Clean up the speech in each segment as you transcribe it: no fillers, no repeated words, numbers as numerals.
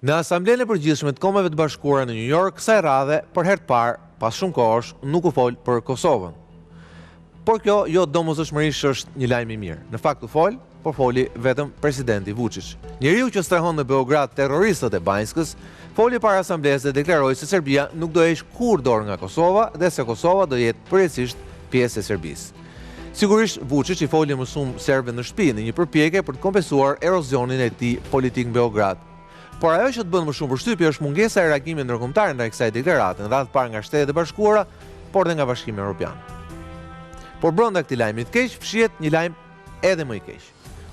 Në Asamblenë e Përgjithshme të Kombeve të Bashkuara në New York, kësaj radhe, për herë të parë, pas shumë kohësh, nuk u fol për Kosovën. Por kjo jo domosdoshmërisht është një lajm i mirë. Në fakt u fol, por foli vetëm presidenti Vučić. Njeriu që strehon në Beograd terroristët e Banjskës, foli para asamblesë dhe deklaroi se Serbia nuk do heq kurrë dorë nga Kosova dhe se Kosova do jetë përjetësisht pjesë e Serbisë. Sigurisht Vučić i foli më shumë serbëve në shtëpi në një përpjekje për të kompensuar erozionin e tij politik në Beograd. Por ajo që të bën më shumë përshtypje është mungesa e reagimit ndërkombëtar ndaj kësaj deklarate, në radhë parë nga Shtetet e Bashkuara, por dhe nga Bashkimi Evropian. Por brenda këtij lajmi të keq fshihet një lajm edhe më i keq.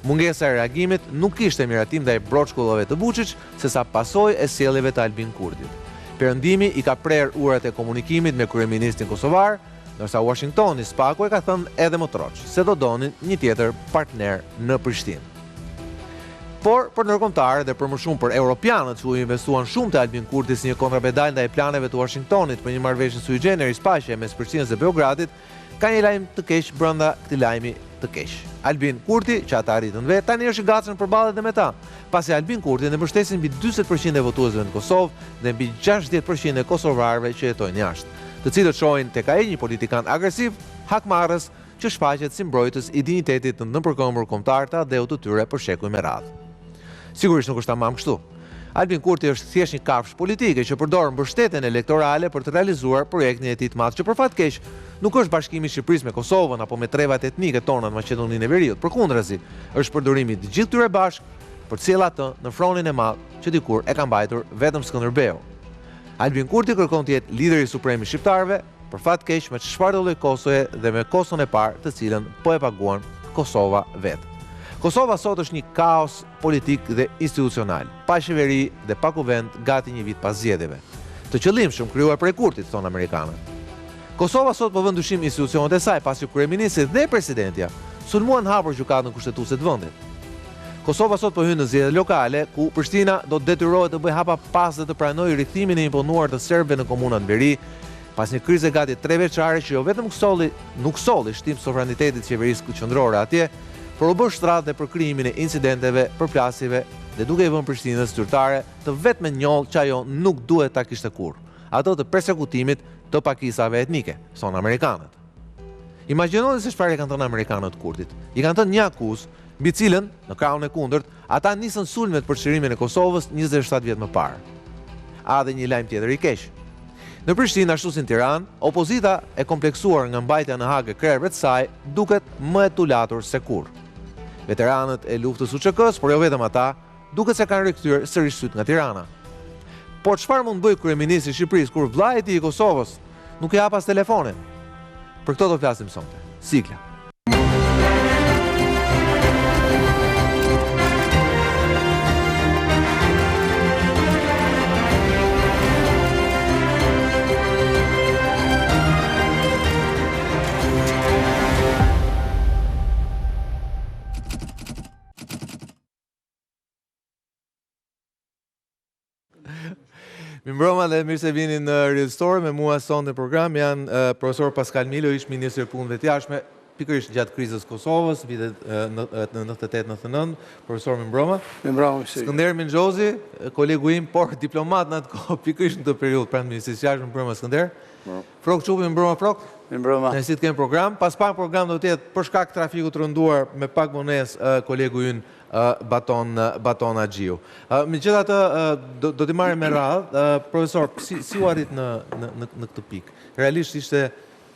Mungesa e reagimit nuk kishte miratim ndaj broçkullave të Vučić, sesa pasojë e sjelljeve të Albin Kurtit. Perëndimi i ka prerë urat e komunikimit me kryeministin kosovar, ndërsa Washingtoni spaku e ka thënë edhe më troç, se do donin një tjetër partner në Prishtinë. Por për ndërkombëtarët dhe për më shumë për europianët që u investuan shumë të Albin Kurti si një kontrapedal ndaj planeve të Washingtonit për një marrëveshje sui generis paqe mes Prishtinës dhe Beogradit, ka një lajm të keq brenda këtij lajmi të keq. Albin Kurti, që ata arritën vetë, tani është i gatshëm përballet edhe me ta, pasi Albin Kurti e mbështesin mbi 40% e votuesve në Kosovë dhe mbi 60% e kosovarëve që jetojnë jashtë, të cilët shohin tek ai një politikan agresiv, hakmarrës, që shfaqet si mbrojtës i dinjitetit të nënpërkombur kombëtar të adheut të tyre për shekuj me radhë. Sigurisht nuk është tamam kështu. Albin Kurti është thjesht një kafshë politike që përdor mbështetjen elektorale për të realizuar projektin e tij të madh që për fat keq nuk është bashkimi i Shqipërisë me Kosovën apo me trevat etnike tona në Maqedoninë e Veriut. Përkundrazi, është përdorimi i të gjithë tyre bashkë për të sjellë atë në fronin e madh që dikur e ka mbajtur vetëm Skënderbeu. Albin Kurti kërkon të jetë lideri suprem i shqiptarëve, për fat keq me çfarë lloj Kosoje dhe me Kosovën e parë, të cilën po e paguan Kosova vetë. Kosova sot është një kaos politik dhe institucional, pa qeveri dhe pa kuvend gati një vit pas zgjedhjeve. Të qëllimshëm krijuar prej Kurtit, thonë amerikanët. Kosova sot po vën dyshim institucionet e saj, pasi kryeministri dhe presidentja sulmuan hapur gjykatën kushtetuese të vendit. Kosova sot po hyn në zgjedhje lokale, ku Prishtina do të detyrohet të bëjë hapa pas dhe të pranojë rikthimin e imponuar të serbëve në komunat Beri, pas një krize gati 3 vjeçare që jo vetëm nuk solli shtim sovranitetit qeverisë qendrore atje, por u bë shtratë dhe për krijimin e incidenteve, përplasjeve dhe duke i vënë Prishtinës zyrtare të vetme njollë që ajo nuk duhet ta kishte kurrë, ato të persekutimit të pakisave etnike, thonë amerikanët. Imagjinoni se çfarë kanë thënë amerikanët Kurtit. I kanë thënë një akuzë mbi cilën, në krahun e kundërt, ata nisën sulmet për çlirimin e Kosovës 27 vjet më parë. Dhe një lajm tjetër i keq. Në Prishtinë, ashtu si në Tiranë, opozita e kompleksuar nga mbajtja në Hagë e krerëve të saj duket më e tulatur se kurrë. Veteranët e luftës UÇK-s, por jo vetëm ata, duket se kanë rikthyer sërish syt nga Tirana. Por çfarë mund bëj kryeministri i Shqipërisë kur vllai i tij i Kosovës nuk i hap as telefonin? Për këtë do flasim sonte. Sigla. Mirëmbrëma dhe mirë se vini në Real Story. Me mua sonte në program janë profesor Pascal Milo, ish ministri i punëve të jashtme, pikërisht gjatë krizës Kosovës, vitet në 98-99, profesor mirëmbrëma. Mirëmbrëma. Skënder Minxhozi, kolegu im, por diplomat në atë kohë, pikërisht në këtë periudhë pranë ministrisë së jashtme, mirëmbrëma Skënder. Frok Çupi, mirëmbrëma Frok. Mirëmbrëma. Ne si të kemi program, pas pak program do të jetë për shkak të trafikut të rënduar me pak vonesë kolegu ynë Baton Axhiu. Megjithatë do t'i marrim me radhë, profesor, si u arrit në këtë pikë? Realisht ishte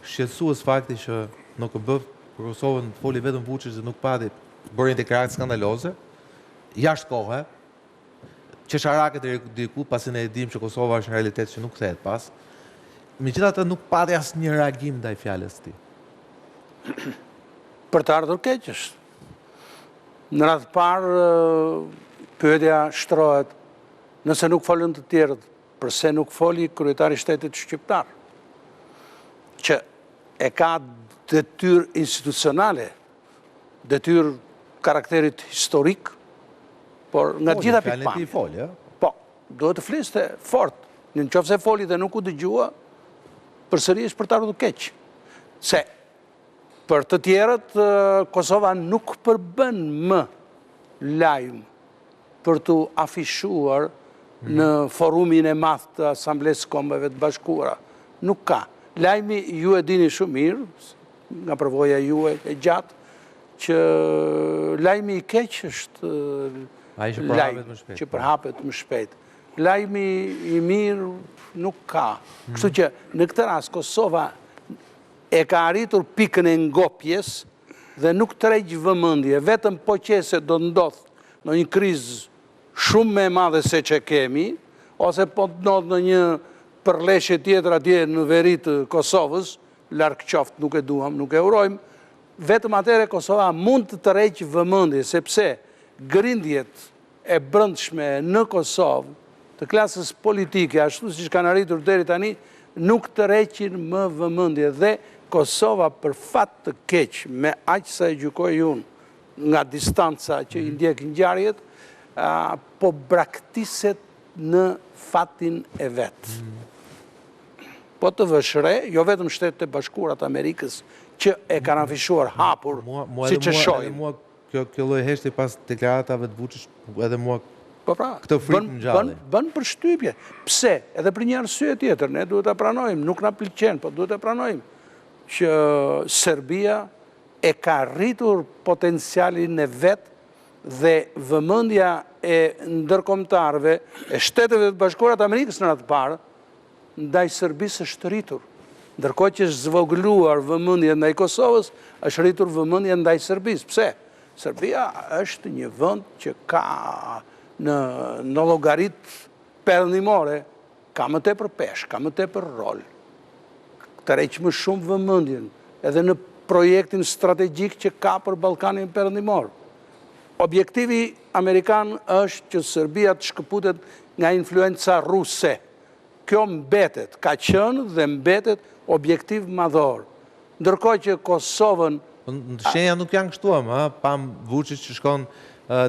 shqetësues fakti që në OKB për Kosovën foli vetëm Vučić dhe nuk pati bërë një deklaratë skandaloze, jashtë kohe, qesharakët e diku, pasi ne e dimë që Kosova është në realitet që nuk kthehet pas. Megjithatë nuk pati asnjë reagim ndaj fjalës së tij. Për të ardhur keq është. Në radhë parë, pyetja shtrohet, nëse nuk folën të tjerët, përse nuk foli kryetari i shtetit shqiptar, që e ka detyrë institucionale, detyrë karakterit historik, por nga gjitha pikpamjet. Po, duhet të fliste fort. Nëse foli dhe nuk u dëgjua, përsëri është për të ardhur keq. Se për të tjerët, Kosova nuk përbën më lajm për të afishuar në forumin e madh të Asamblesë Kombeve të Bashkuara. Nuk ka. Lajmi ju e dini shumë mirë, nga përvoja juaj e gjatë, që lajmi i keq është lajmi që përhapet më shpejt. Lajmi i mirë nuk ka. Kështu që në këtë rast Kosova e ka arritur pikën e ngopjes dhe nuk tërheq vëmendje, vetëm po qese do ndodh në një krizë shumë më e madhe se që kemi, ose po të ndodh në një përleshje tjetër atje në veri të Kosovës, larg qoftë, nuk e duam, nuk e urojmë, vetëm atëherë Kosova mund të tërheqë vëmendje, sepse grindjet e brendshme në Kosovë, të klasës politike, ashtu siç kanë arritur deri tani, nuk tërheqin më vëmendje dhe Kosova për fat të keq, me aq sa e gjykoj unë nga distanca që i ndjek ngjarjet, po braktiset në fatin e vetë. Po të vëshre, jo vetëm Shtetet e Bashkuara të Amerikës që e kanë afishuar hapur, si që shojmë. Mua kjo lloj heshtje pas deklaratave të Vučić, edhe mua këtë frikë më gjallë. Bën për shtypje. Pse? Edhe për një arsye tjetër, ne duhet ta pranojmë, nuk na pëlqen, po duhet ta pranojmë që Serbia e ka rritur potencialin e vet dhe vëmendja e ndërkombëtarëve e Shteteve të Bashkuara të Amerikës në radhë parë ndaj Serbisë është rritur. Ndërkohë që është zvogëluar vëmendja ndaj Kosovës, është rritur vëmendja ndaj Serbisë. Pse? Serbia është një vend që ka në llogarit perëndimore ka më tepër peshë, ka më tepër rol. Tërheq më shumë vëmendjen edhe në projektin strategjik që ka për Ballkanin perëndimor. Objektivi amerikan është që Serbia të shkëputet nga influenca ruse. Kjo mbetet, ka qenë dhe mbetet objektiv madhor. Ndërkohë që Kosovën... Shenja nuk janë kështu, pam Vučić që shkon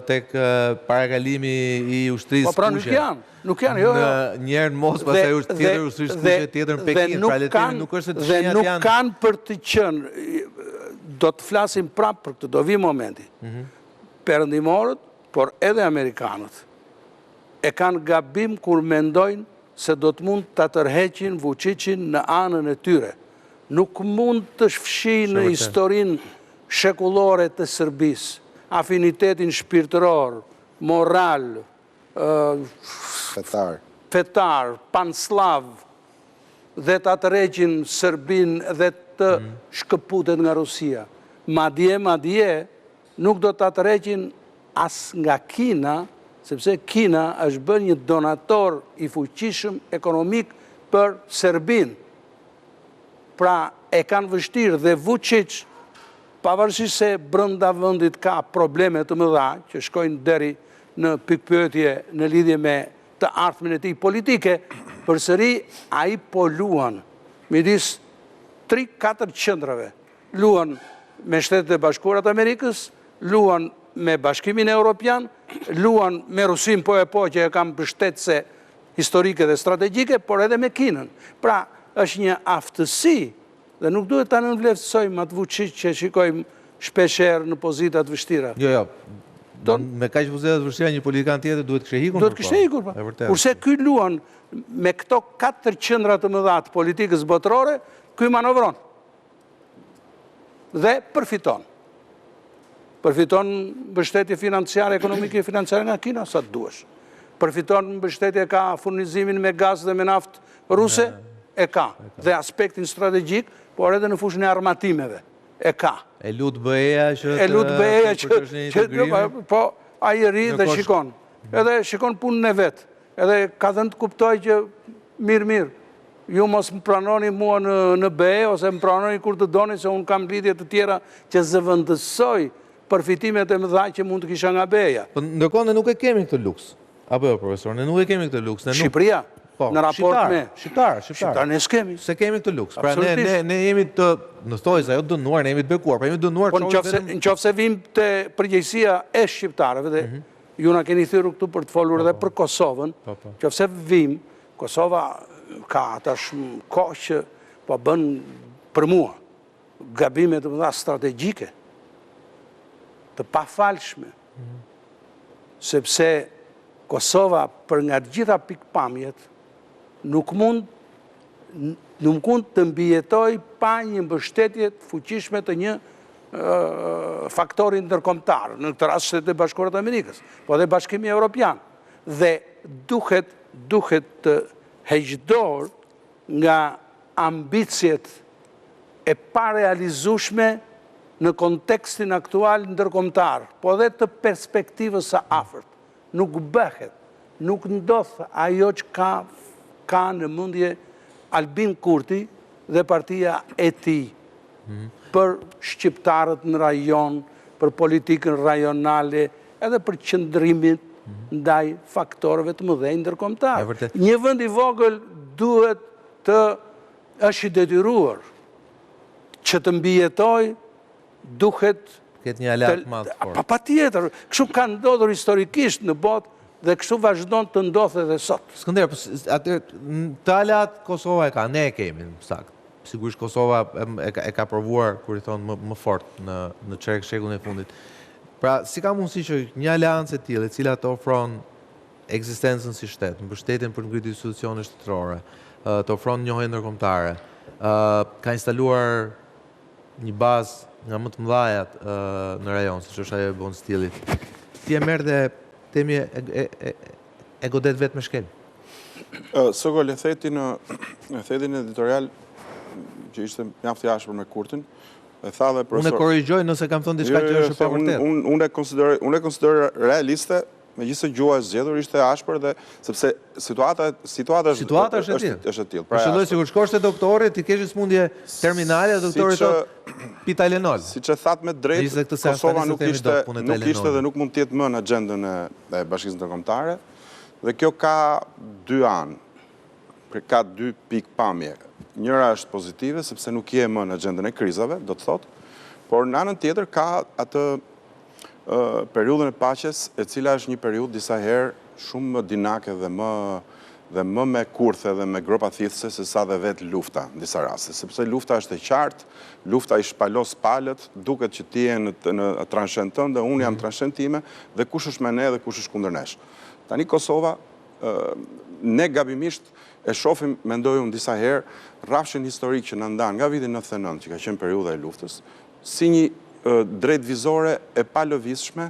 tek parakalimi i ushtrisë Po pra nuk janë, jo. Njerë në Moskva, pastaj tjetër ushtrisë kushte, tjetër në Pekin, pra letimi nuk është të shenjat janë... Dhe nuk kanë për të qenë, do të flasim prapë për këtë, do vi momenti. Perëndimorët, por edhe Amerikanët, e kanë gabim kur mendojnë se do të mund të tërheqin Vučićin në anën e tyre. Nuk mund të shfshin në historinë shekullore të Serbisë, afinitetin shpirtëror, moral, fetar, panslav, dhe të tërheqin Serbin dhe të shkëputet nga Rusia. Madje, nuk do të tërheqin as nga Kina, sepse Kina është bërë një donator i fuqishëm ekonomik për Serbin. Pra e kanë vështirë dhe Vučić, pavarësisht se brenda vendit ka probleme të mëdha që shkojnë deri në pikpyetje në lidhje me të ardhmen e tij politike, përsëri ai po luan midis 3-4 qendrave. Luan me Shtetet e Bashkuara të Amerikës, luan me Bashkimin Evropian, luan me Rusin po që e kam mbështetëse historike dhe strategjike, por edhe me Kinën. Pra, është një aftësi dhe nuk duhet ta nënvlerësojmë atë Vučić që shikojmë shpeshherë në pozitat vështira. Jo. Me kaq pozitat vështira një politikan tjetër duhet kishte ikur. Duhet kishte ikur. Kurse ky luan me këto 4 qendra të mëdha të politikës botërore, ky manovron. Dhe përfiton. Përfiton mbështetje financiare, ekonomike e financiare nga Kina sa të duash. Përfiton mbështetje ka furnizimin me gaz dhe me naftë ruse, e ka. Dhe aspektin strategjik, por edhe në fushën e armatimeve, e ka. E lut BE-ja që... Po, a i ri dhe shikon. Edhe shikon punën e vetë. Edhe ka dhënë të kuptoj që mirë. Ju mos më pranoni mua në BE, ose më pranoni kur të doni, se unë kam lidhje të tjera që zëvendësoj përfitimet e mëdha që mund të kisha nga BE-ja. Ndërkohë ne nuk e kemi këtë luks. Apo jo, profesor, ne nuk e kemi këtë luks. Shqipëria? Në raport me... Shqiptar, ne s'kemi. Se kemi këtë luks. Pra ne jemi të, në thojë, ajo dënuar, ne jemi të bekuar, pra jemi dënuar... Po në qofë se vim të përgjegjësia e shqiptarëve, dhe ju na keni thyrë këtu për të folur edhe për Kosovën, qofë se vim, Kosova ka atash kohë që po bën për mua gabimet të mëdha strategjike, të pafalshme, sepse Kosova për nga të gjitha pikpamjet nuk mund të mbijetoj pa një mbështetje të fuqishme të një faktori ndërkombëtar, në këtë rast Shtetet e Bashkuara të Amerikës, po dhe Bashkimi Evropian. Dhe duhet të heqdor nga ambicjet e parealizueshme në kontekstin aktual ndërkombëtar, po dhe të perspektivës së afërt. Nuk bëhet, nuk ndodh ajo që ka në mendje Albin Kurti dhe partia e tij për shqiptarët në rajon, për politikën rajonale, edhe për qëndrimin ndaj faktorëve të mëdhenj ndërkombëtar. Një vend i vogël duhet është i detyruar që të mbijetoj, duhet ketë një aleat madh fort. Patjetër, kështu ka ndodhur historikisht në botë dhe kështu vazhdon të ndodhë edhe sot. Skënder, të aleat Kosova e ka, ne e kemi, sakt. Sigurisht Kosova e ka provuar, kur i thonë, më fort në shekullin e fundit. Pra, si ka mundësi që një aleancë e tillë, e cila të ofron ekzistencën si shtet, mbështetjen për ngritje institucione shtetërore, të ofron njohje ndërkombëtare, ka instaluar një bazë nga më të mëdhajat në rajon, siç është ajo e Bonstilit. Ti e merr dhe temi e godet vetë me shkel. Sogol, e theti në thetin editorial që ishte mjaft i ashpër me Kurtin, e tha dhe profesor... Unë e korrigjoj nëse kam thënë diçka që është e pavërtetë. Unë e konsideroj realiste, megjithëse gjuha e zgjedhur ishte ashpër dhe sepse situata është e tillë. Përshëlloj sikur shkosh te doktori, ti kesh smundje terminale, doktori thotë pitalenol. Siç e thatë me drejt, Kosova nuk ishte dhe nuk mund të jetë më në agjendën e Bashkisë Ndërkombëtare, dhe kjo ka dy anë, ka dy pikpamje. Njëra është pozitive, sepse nuk je më në agjendën e krizave, do të thotë, por në anën tjetër ka atë periudhën e paqes, e cila është një periudhë disa herë shumë më dinake dhe më me kurthe dhe me gropa thithëse se sa dhe vetë lufta në disa raste. Sepse lufta është e qartë, lufta i shpalos palët, duket që ti je në transhen tënde, unë jam transhen time, dhe kush është me ne dhe kush është kundër nesh. Tani Kosova, ne gabimisht e shofim, mendoj unë disa herë, rrafshin historik që në ndan nga vitin 99, që ka qenë periudha e luftës, si një drejt vizore e palëvizshme,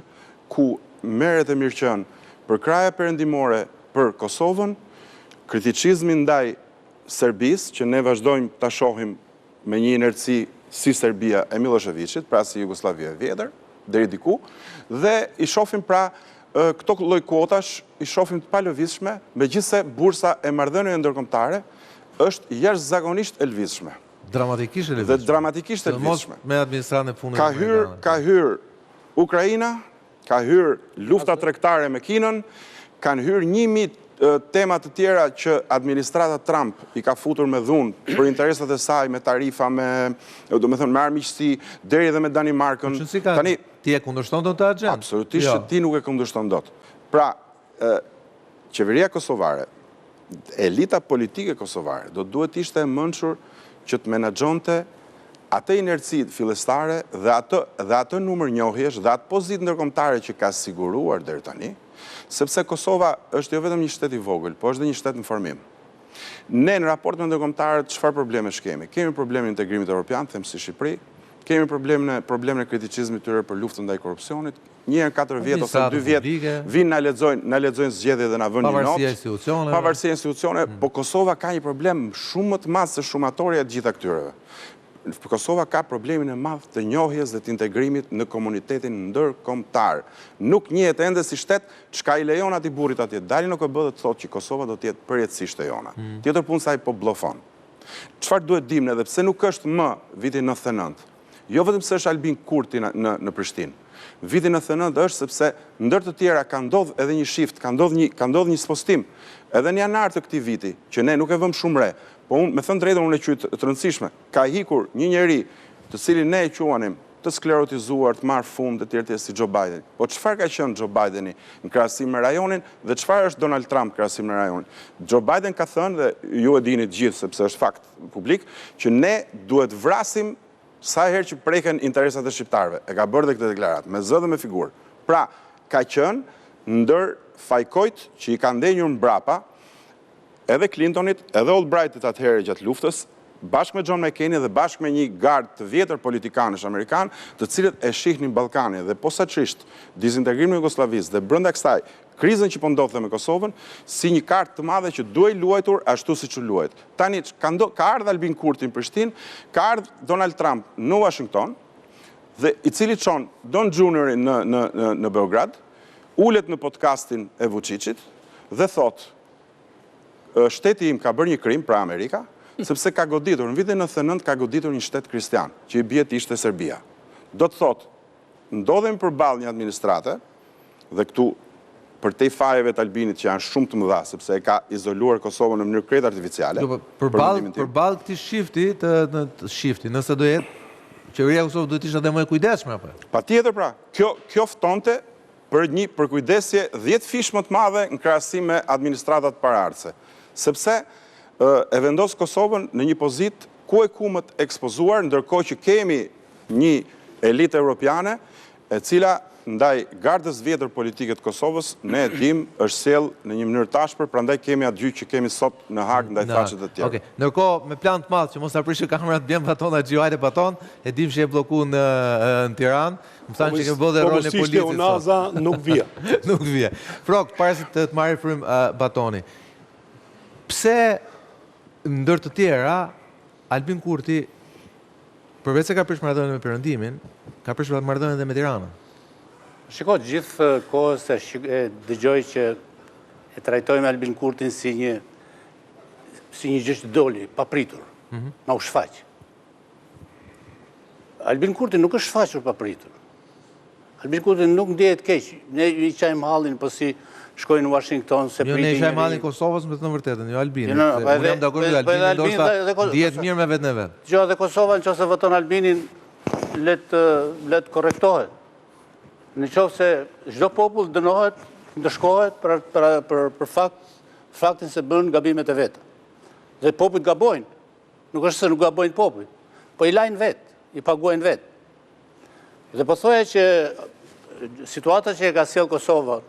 ku merret e mirëqen për kraja perëndimore për Kosovën, kritikizmi ndaj Serbisë, që ne vazhdojmë ta shohim me një inerci si Serbia e Miloševićit, pra si Jugoslavia e vjetër, deri diku, dhe i shohim pra këto lloj kuotash i shohim të palëvizshme, megjithse bursa e marrëdhënieve ndërkombëtare është jashtëzakonisht e lëvizshme. Dramatikisht e lëvizshme. Dhe dramatikisht e lëvizshme. Me administratën e fundit. Ka hyr Ukraina, ka hyr lufta tregtare me Kinën, kanë hyr 1000 tema të tjera që administrata Trump i ka futur me dhunë për interesat e saj, me tarifa, me armiqësi, deri dhe me Danimarkën. Ti e kundërshton dot të agjendën? Absolutisht që ti nuk e kundërshton dot. Pra, qeveria kosovare, elita politike kosovare, do duhet ishte e mençur që të menaxhonte atë inerci fillestare dhe atë numër njohjesh dhe atë pozitë ndërkombëtare që ka siguruar deri tani, sepse Kosova është jo vetëm një shtet i vogël, po është dhe një shtet në formim. Ne në raport me ndërkombëtarët çfarë probleme kemi? Kemi problemin e integrimit evropian, them si Shqipëri, kemi problemin e kritikizmit tyre për luftën ndaj korrupsionit. 1 në 4 vjet ose 2 vjet vinë na lexojnë zgjedhje dhe na vënë një notë. Pavarësia e institucioneve, po Kosova ka një problem shumë më të madh se shumatorja e gjitha këtyreve. Kosova ka problemin e madh të njohjes dhe të integrimit në komunitetin ndërkombëtar. Nuk njihet ende si shtet, çka i lejon atij burrit atje dalin në KB dhe të thotë që Kosova do të jetë përjetësisht e jona. Tjetër punë sa ai po bllofon. Çfarë duhet dimë edhe pse nuk është më viti 99. Jo vetëm se është Albin Kurti në Prishtinë. Viti 99 është sepse ndër të tjera ka ndodhur edhe një shift, ka ndodhur një spostim. Edhe në janar të këtij viti, që ne nuk e vëmë shumë re, po unë, me thënë drejtën, unë e quaj të rëndësishme, ka hikur një njeri të cilin ne e quanim të sklerotizuar, të marrë fund të tjerë si Joe Biden. Po çfarë ka qenë Joe Bideni në krahasim me rajonin dhe çfarë është Donald Trump në krahasim me rajonin? Joe Biden ka thënë, dhe ju e dini të gjithë sepse është fakt publik, që ne duhet vrasim sa herë që preken interesat e shqiptarëve. E ka bërë dhe këtë deklaratë, me zë dhe me figurë. Pra, ka qenë ndër fajkojt që i ka ndenjur mbrapa, edhe Clintonit, edhe Albrightit atëherë gjatë luftës, bashkë me John McCain dhe bashkë me një gardë të vjetër politikanësh amerikan, të cilët e shihnin Ballkanin dhe posaçërisht dizintegrimin e Jugosllavisë dhe brenda kësaj krizën që po ndodhte me Kosovën si një kartë të madhe që duhej luajtur ashtu siç u luajt. Tani ka ardhur Albin Kurti në Prishtinë, ka ardhur Donald Trump në Washington dhe i cili çon Don Juniorin në Beograd, ulet në podcastin e Vučićit dhe thotë shteti im ka bërë një krim, pra Amerika, sepse ka goditur, në vitin 99 ka goditur një shtet kristian, që i bie të ishte Serbia. Do të thotë, ndodhemi përballë një administrate, dhe këtu për te fajeve të Albinit që janë shumë të mëdha, sepse e ka izoluar Kosovën në mënyrë krejt artificiale. Përballë këtij shifti, nëse do jetë, qeveria e Kosovës do të ishte edhe më e kujdesshme apo? Patjetër pra, kjo ftonte për një përkujdesje 10 fish më të madhe në krahasim me administratat paraardhëse, sepse e vendos Kosovën në një pozitë ku e ku më të ekspozuar, ndërkohë që kemi një elitë europiane e cila ndaj gardës vjetër politike të Kosovës ne e dim është sjell në një mënyrë tashpër, prandaj kemi atë gjyq që kemi sot në Hag ndaj faqeve të tjera. Okej, ndërkohë me plan të madh që mos ta prishë kamerat bjen Batona Xhiuajt e Baton, e dim se e bllokuar në Tiranë, më thanë që ke bërë rolin e policisë. Unaza nuk vije. Nuk vije. Frok, para se të marrë frym Batoni. Pse ndër të tjera Albin Kurti përveç se ka prish marrëdhënien me Perëndimin, ka prish marrëdhënien edhe me Tiranën. Shiko, gjithë kohës e dëgjoj që e trajtojmë Albin Kurtin si një gjë që doli, papritur, ma u shfaq. Albin Kurti nuk është shfaqur papritur. Albin Kurti nuk ndjehet keq. Ne i qajmë hallin, po si shkojnë në Washington se pritin. Jo, ne i qajmë hallin Kosovës me të vërtetën, jo Albinin. Unë jam dakord me Albinin, ndoshta dihet mirë me vetë në vetë. Jo, dhe Kosova nëse voton Albinin, let korrektohet. Në qoftë se çdo popull dënohet, ndëshkohet për faktin se bën gabimet e veta. Dhe popujt gabojnë. Nuk është se nuk gabojnë popujt, po i lajnë vetë, i paguajnë vetë. Dhe po thoya që situata që e ka sjell Kosova